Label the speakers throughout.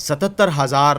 Speaker 1: 77,000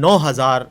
Speaker 1: 9,000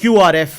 Speaker 1: QRF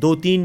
Speaker 1: 2-3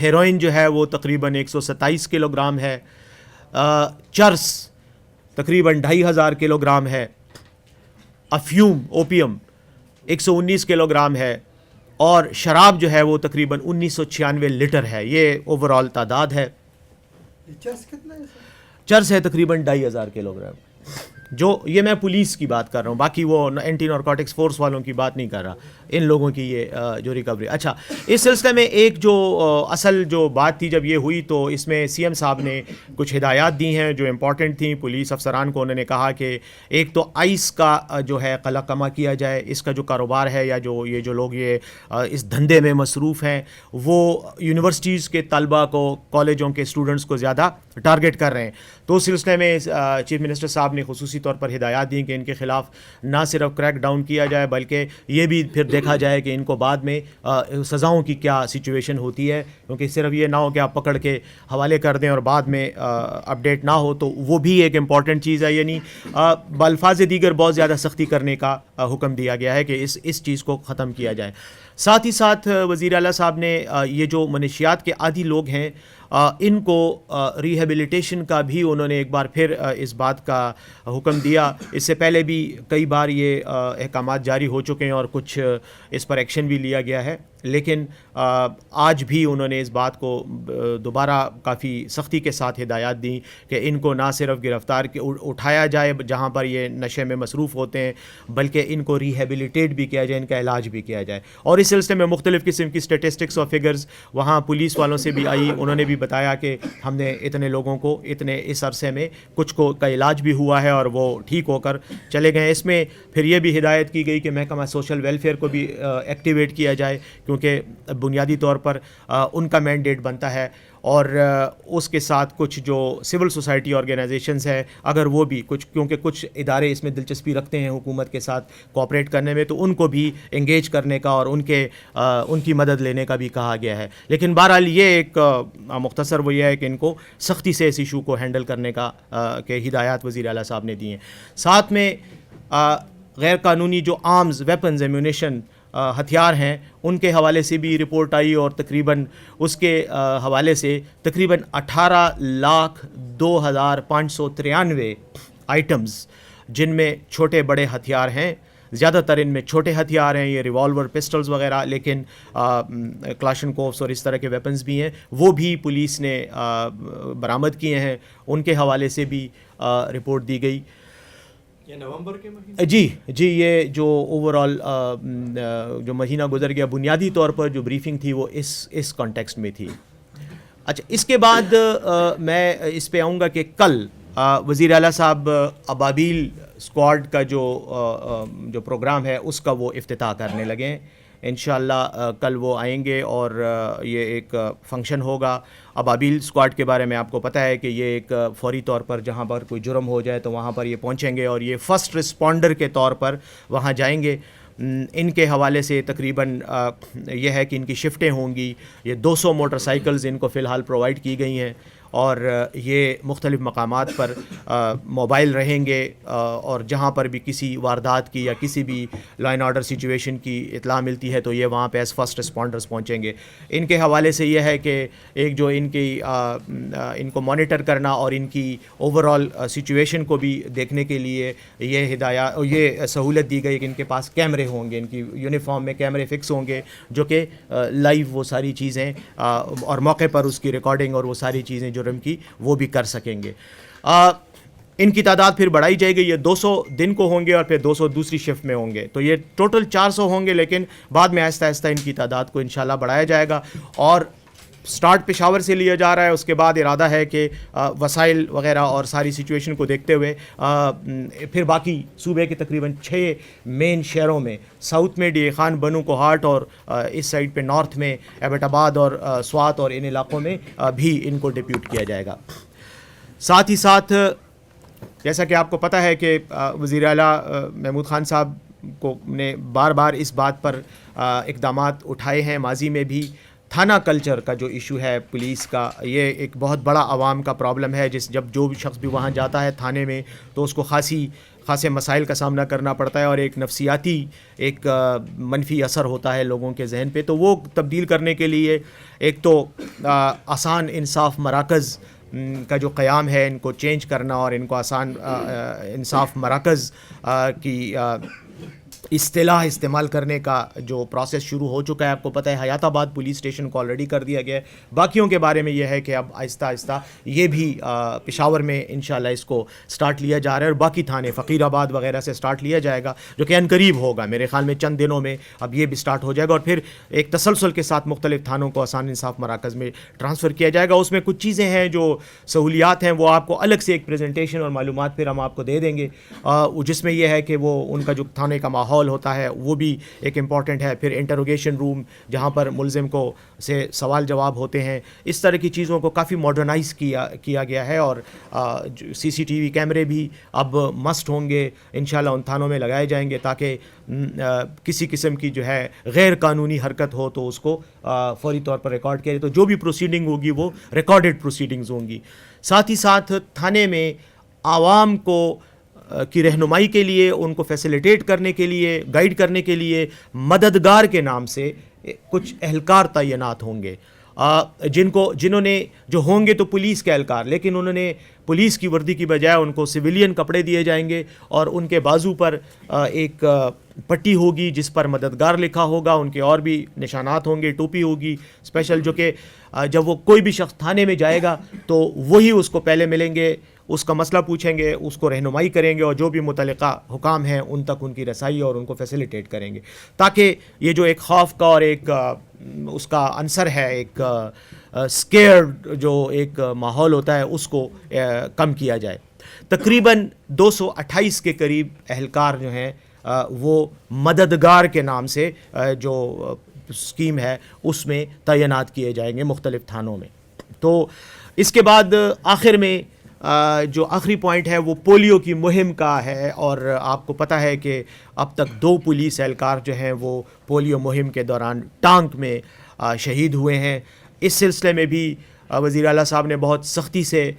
Speaker 1: heroine جو ہے وہ تقریباً 127 کلو گرام ہے، چرس تقریباً 2500 کلو گرام ہے، افیوم اوپیم 119 کلو گرام ہے، اور شراب جو ہے وہ تقریباً 1996 لیٹر ہے. یہ اوور آل تعداد ہے.
Speaker 2: چرس کتنا ہے سر؟
Speaker 1: چرس ہے تقریباً 2500 کلو گرام. جو یہ میں پولیس کی بات کر رہا ہوں، باقی وہ اینٹی نارکوٹکس فورس والوں کی بات نہیں کر رہا، ان لوگوں کی یہ جو ریکوری. اچھا، اس سلسلے میں ایک جو اصل جو بات تھی جب یہ ہوئی تو اس میں سی ایم صاحب نے کچھ ہدایات دی ہیں جو امپورٹنٹ تھیں پولیس افسران کو. انہوں نے کہا کہ ایک تو آئس کا جو ہے قلع کما کیا جائے، اس کا جو کاروبار ہے یا جو لوگ یہ اس دھندے میں مصروف ہیں وہ یونیورسٹیز کے طلبہ کو، کالجوں کے اسٹوڈنٹس کو زیادہ ٹارگٹ کر رہے ہیں. تو اس سلسلے میں چیف منسٹر صاحب نے خصوصی طور پر ہدایات دیں کہ ان کے خلاف نہ صرف کریک ڈاؤن کیا جائے بلکہ یہ بھی پھر دیکھا جائے کہ ان کو بعد میں سزاؤں کی کیا سچویشن ہوتی ہے، کیونکہ صرف یہ نہ ہو کہ آپ پکڑ کے حوالے کر دیں اور بعد میں اپڈیٹ نہ ہو. تو وہ بھی ایک امپورٹنٹ چیز ہے. یعنی بالفاظ دیگر بہت زیادہ سختی کرنے کا حکم دیا گیا ہے کہ اس چیز کو ختم کیا جائے. ساتھ ہی ساتھ وزیر اعلیٰ صاحب نے یہ جو منشیات کے عادی لوگ ہیں ان کو ریہیبلیٹیشن کا بھی انہوں نے ایک بار پھر اس بات کا حکم دیا. اس سے پہلے بھی کئی بار یہ احکامات جاری ہو چکے ہیں اور کچھ اس پر ایکشن بھی لیا گیا ہے، لیکن آج بھی انہوں نے اس بات کو دوبارہ کافی سختی کے ساتھ ہدایات دیں کہ ان کو نہ صرف گرفتار اٹھایا جائے جہاں پر یہ نشے میں مصروف ہوتے ہیں، بلکہ ان کو ریہیبلیٹیٹ بھی کیا جائے، ان کا علاج بھی کیا جائے. اور اس سلسلے میں مختلف قسم کی اسٹیٹسٹکس اور فگرز وہاں پولیس والوں سے بھی آئی. انہوں نے بھی بتایا کہ ہم نے اتنے لوگوں کو اتنے اس عرصے میں کچھ کو کا علاج بھی ہوا ہے اور وہ ٹھیک ہو کر چلے گئے. اس میں پھر یہ بھی ہدایت کی گئی کہ محکمہ سوشل ویلفیئر کو بھی ایکٹیویٹ کیا جائے، کیونکہ بنیادی طور پر ان کا مینڈیٹ بنتا ہے. اور اس کے ساتھ کچھ جو سول سوسائٹی آرگنائزیشنز ہیں اگر وہ بھی کیونکہ کچھ ادارے اس میں دلچسپی رکھتے ہیں حکومت کے ساتھ کوآپریٹ کرنے میں، تو ان کو بھی انگیج کرنے کا اور ان کی مدد لینے کا بھی کہا گیا ہے. لیکن بہرحال یہ ایک مختصر وہ یہ ہے کہ ان کو سختی سے اس ایشو کو ہینڈل کرنے کا کہ ہدایات وزیر اعلیٰ صاحب نے دی ہیں. ساتھ میں غیر قانونی جو آرمز، ویپنز، ایمیونیشن، ہتھیار ہیں ان کے حوالے سے بھی رپورٹ آئی، اور تقریباً اس کے حوالے سے تقریباً 18,02,593 آئٹمز جن میں چھوٹے بڑے ہتھیار ہیں. زیادہ تر ان میں چھوٹے ہتھیار ہیں، یہ ریوالور، پسٹلز وغیرہ، لیکن کلاشن کوفس اور اس طرح کے ویپنز بھی ہیں، وہ بھی پولیس نے برآمد کیے ہیں. ان کے حوالے سے بھی رپورٹ دی گئی.
Speaker 2: نومبر کے مہینے
Speaker 1: جی یہ جو اوور آل جو مہینہ گزر گیا بنیادی طور پر جو بریفنگ تھی وہ اس کانٹیکسٹ میں تھی. اچھا، اس کے بعد میں اس پہ آؤں گا کہ کل وزیر اعلیٰ صاحب ابابیل اسکواڈ کا جو پروگرام ہے اس کا وہ افتتاح کرنے لگے ہیں. انشاءاللہ کل وہ آئیں گے اور یہ ایک فنکشن ہوگا. ابابیل اسکواڈ کے بارے میں آپ کو پتہ ہے کہ یہ ایک فوری طور پر جہاں پر کوئی جرم ہو جائے تو وہاں پر یہ پہنچیں گے اور یہ فرسٹ رسپونڈر کے طور پر وہاں جائیں گے. ان کے حوالے سے تقریباً یہ ہے کہ ان کی شفٹیں ہوں گی. یہ 200 موٹر سائیکلز ان کو فی الحال پرووائڈ کی گئی ہیں اور یہ مختلف مقامات پر موبائل رہیں گے اور جہاں پر بھی کسی واردات کی یا کسی بھی لا اینڈ آرڈر سچویشن کی اطلاع ملتی ہے تو یہ وہاں پہ ایز فرسٹ رسپونڈرز پہنچیں گے. ان کے حوالے سے یہ ہے کہ ایک جو ان کو مانیٹر کرنا اور ان کی اوور آل سچویشن کو بھی دیکھنے کے لیے یہ سہولت دی گئی کہ ان کے پاس کیمرے ہوں گے، ان کی یونیفارم میں کیمرے فکس ہوں گے جو کہ لائیو وہ ساری چیزیں اور موقع پر اس کی ریکارڈنگ اور وہ ساری چیزیں جرم کی وہ بھی کر سکیں گے. ان کی تعداد پھر بڑھائی جائے گی. یہ 200 دن کو ہوں گے اور پھر 200 دوسری شفٹ میں ہوں گے، تو یہ ٹوٹل 400 ہوں گے، لیکن بعد میں آہستہ آہستہ ان کی تعداد کو انشاءاللہ بڑھایا جائے گا. اور سٹارٹ پشاور سے لیا جا رہا ہے. اس کے بعد ارادہ ہے کہ وسائل وغیرہ اور ساری سچویشن کو دیکھتے ہوئے پھر باقی صوبے کے تقریباً 6 مین شہروں میں، ساؤتھ میں ڈی اے خان، بنو کوہاٹ، اور اس سائڈ پہ نارتھ میں ایبٹ آباد اور سوات اور ان علاقوں میں بھی ان کو ڈپیوٹ کیا جائے گا. ساتھ ہی ساتھ جیسا کہ آپ کو پتہ ہے کہ وزیر اعلیٰ محمود خان صاحب کو نے بار بار اس بات پر اقدامات اٹھائے ہیں ماضی میں بھی. تھانہ کلچر کا جو ایشو ہے پولیس کا، یہ ایک بہت بڑا عوام کا پرابلم ہے. جو بھی شخص بھی وہاں جاتا ہے تھانے میں تو اس کو خاصی خاصے مسائل کا سامنا کرنا پڑتا ہے اور ایک نفسیاتی ایک منفی اثر ہوتا ہے لوگوں کے ذہن پہ. تو وہ تبدیل کرنے کے لیے ایک تو آسان انصاف مراکز کا جو قیام ہے ان کو چینج کرنا اور ان کو آسان انصاف مراکز کی اصطلاح استعمال کرنے کا جو پروسیس شروع ہو چکا ہے. آپ کو پتہ ہے حیات آباد پولیس اسٹیشن کو آلریڈی کر دیا گیا ہے. باقیوں کے بارے میں یہ ہے کہ اب آہستہ آہستہ یہ بھی پشاور میں انشاءاللہ اس کو سٹارٹ لیا جا رہا ہے اور باقی تھانے فقیر آباد وغیرہ سے سٹارٹ لیا جائے گا جو کہ عنقریب ہوگا. میرے خیال میں چند دنوں میں اب یہ بھی سٹارٹ ہو جائے گا اور پھر ایک تسلسل کے ساتھ مختلف تھانوں کو آسان انصاف مراکز میں ٹرانسفر کیا جائے گا. اس میں کچھ چیزیں ہیں جو سہولیات ہیں وہ آپ کو الگ سے ایک پریزنٹیشن اور معلومات پھر ہم آپ کو دے دیں گے جس میں یہ ہے کہ وہ ان کا جو تھانے کا ماحول ہوتا ہے وہ بھی ایک امپورٹنٹ ہے. پھر انٹروگیشن روم جہاں پر ملزم کو سے سوال جواب ہوتے ہیں, اس طرح کی چیزوں کو کافی ماڈرنائز کیا گیا ہے اور سی سی ٹی وی کیمرے بھی اب مسٹ ہوں گے انشاءاللہ ان تھانوں میں لگائے جائیں گے تاکہ کسی قسم کی جو ہے غیر قانونی حرکت ہو تو اس کو فوری طور پر ریکارڈ کیا جائے. تو جو بھی پروسیڈنگ ہوگی وہ ریکارڈڈ پروسیڈنگز ہوں گی. ساتھ ہی ساتھ تھانے میں عوام کو کی رہنمائی کے لیے, ان کو فیسیلیٹیٹ کرنے کے لیے, گائیڈ کرنے کے لیے مددگار کے نام سے کچھ اہلکار تعینات ہوں گے جنہوں نے جو ہوں گے تو پولیس کے اہلکار, لیکن انہوں نے پولیس کی وردی کی بجائے ان کو سویلین کپڑے دیے جائیں گے اور ان کے بازو پر ایک پٹی ہوگی جس پر مددگار لکھا ہوگا. ان کے اور بھی نشانات ہوں گے, ٹوپی ہوگی اسپیشل جو کہ جب وہ کوئی بھی شخص تھانے میں جائے گا تو وہی اس کو پہلے ملیں گے, اس کا مسئلہ پوچھیں گے, اس کو رہنمائی کریں گے اور جو بھی متعلقہ حکام ہیں ان تک ان کی رسائی اور ان کو فیسیلیٹیٹ کریں گے تاکہ یہ جو ایک خوف کا اور ایک اس کا عنصر ہے, ایک اسکیئرڈ جو ایک ماحول ہوتا ہے اس کو کم کیا جائے. تقریباً 228 کے قریب اہلکار جو ہیں وہ مددگار کے نام سے جو اسکیم ہے اس میں تعینات کیے جائیں گے مختلف تھانوں میں. تو اس کے بعد آخر میں جو آخری پوائنٹ ہے وہ پولیو کی مہم کا ہے اور آپ کو پتہ ہے کہ اب تک 2 پولیس اہلکار جو ہیں وہ پولیو مہم کے دوران ٹانک میں شہید ہوئے ہیں. اس سلسلے میں بھی وزیر اعلیٰ صاحب نے بہت سختی سے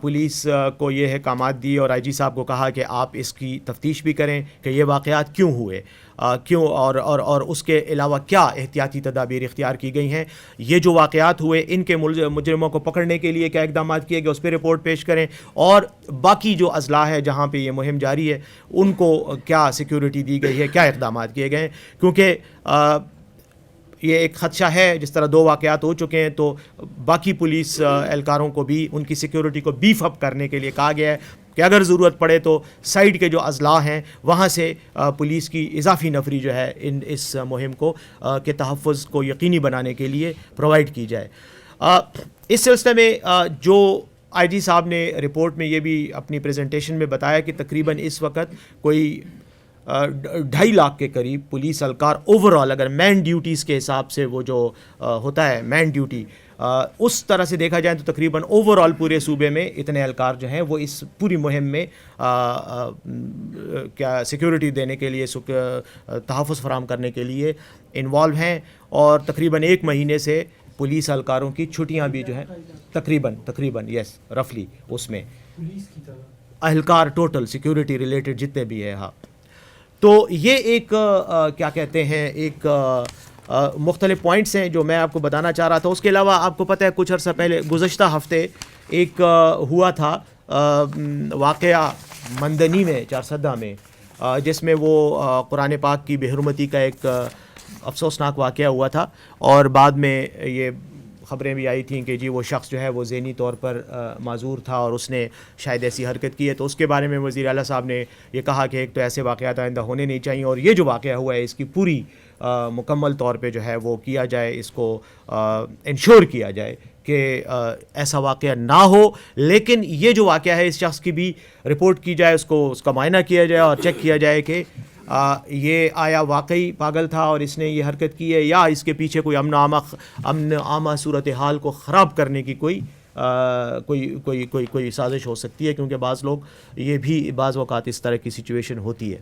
Speaker 1: پولیس کو یہ احکامات دی اور آئی جی صاحب کو کہا کہ آپ اس کی تفتیش بھی کریں کہ یہ واقعات کیوں ہوئے, کیوں اور اس کے علاوہ کیا احتیاطی تدابیر اختیار کی گئی ہیں. یہ جو واقعات ہوئے ان کے مجرموں کو پکڑنے کے لیے کیا اقدامات کیے گئے اس پہ رپورٹ پیش کریں اور باقی جو اضلاع ہے جہاں پہ یہ مہم جاری ہے ان کو کیا سیکیورٹی دی گئی ہے, کیا اقدامات کیے گئے ہیں. کیونکہ یہ ایک خدشہ ہے, جس طرح 2 واقعات ہو چکے ہیں تو باقی پولیس اہلکاروں کو بھی ان کی سیکیورٹی کو بیف اپ کرنے کے لیے کہا گیا ہے کہ اگر ضرورت پڑے تو سائیڈ کے جو اضلاع ہیں وہاں سے پولیس کی اضافی نفری جو ہے اس مہم کو کے تحفظ کو یقینی بنانے کے لیے پرووائڈ کی جائے. اس سلسلے میں جو آئی جی صاحب نے رپورٹ میں یہ بھی اپنی پریزنٹیشن میں بتایا کہ تقریباً اس وقت کوئی 2.5 لاکھ کے قریب پولیس اہلکار اوور آل اگر مین ڈیوٹیز کے حساب سے وہ جو ہوتا ہے مین ڈیوٹی اس طرح سے دیکھا جائے تو تقریباً اوور آل پورے صوبے میں اتنے اہلکار جو ہیں وہ اس پوری مہم میں کیا سیکیورٹی دینے کے لیے تحفظ فراہم کرنے کے لیے انوالو ہیں. اور تقریباً 1 مہینے سے پولیس اہلکاروں کی چھٹیاں بھی جو ہیں تقریباً یس رفلی اس میں اہلکار ٹوٹل سیکیورٹی ریلیٹڈ جتنے بھی ہے. ہاں تو یہ ایک کیا کہتے ہیں ایک مختلف پوائنٹس ہیں جو میں آپ کو بتانا چاہ رہا تھا. اس کے علاوہ آپ کو پتہ ہے کچھ عرصہ پہلے گزشتہ ہفتے ایک ہوا تھا واقعہ مندنی میں چارسدہ میں جس میں وہ قرآن پاک کی بے حرمتی کا ایک افسوسناک واقعہ ہوا تھا اور بعد میں یہ خبریں بھی آئی تھیں کہ جی وہ شخص جو ہے وہ ذہنی طور پر معذور تھا اور اس نے شاید ایسی حرکت کی ہے. تو اس کے بارے میں وزیر اعلیٰ صاحب نے یہ کہا کہ ایک تو ایسے واقعات آئندہ ہونے نہیں چاہیے اور یہ جو واقعہ ہوا ہے اس کی پوری مکمل طور پہ جو ہے وہ کیا جائے, اس کو انشور کیا جائے کہ ایسا واقعہ نہ ہو. لیکن یہ جو واقعہ ہے اس شخص کی بھی رپورٹ کی جائے, اس کا معائنہ کیا جائے اور چیک کیا جائے کہ یہ آیا واقعی پاگل تھا اور اس نے یہ حرکت کی ہے یا اس کے پیچھے کوئی امن عامہ صورتحال کو خراب کرنے کی کوئی سازش ہو سکتی ہے, کیونکہ بعض لوگ یہ بھی بعض اوقات اس طرح کی سچویشن ہوتی ہے.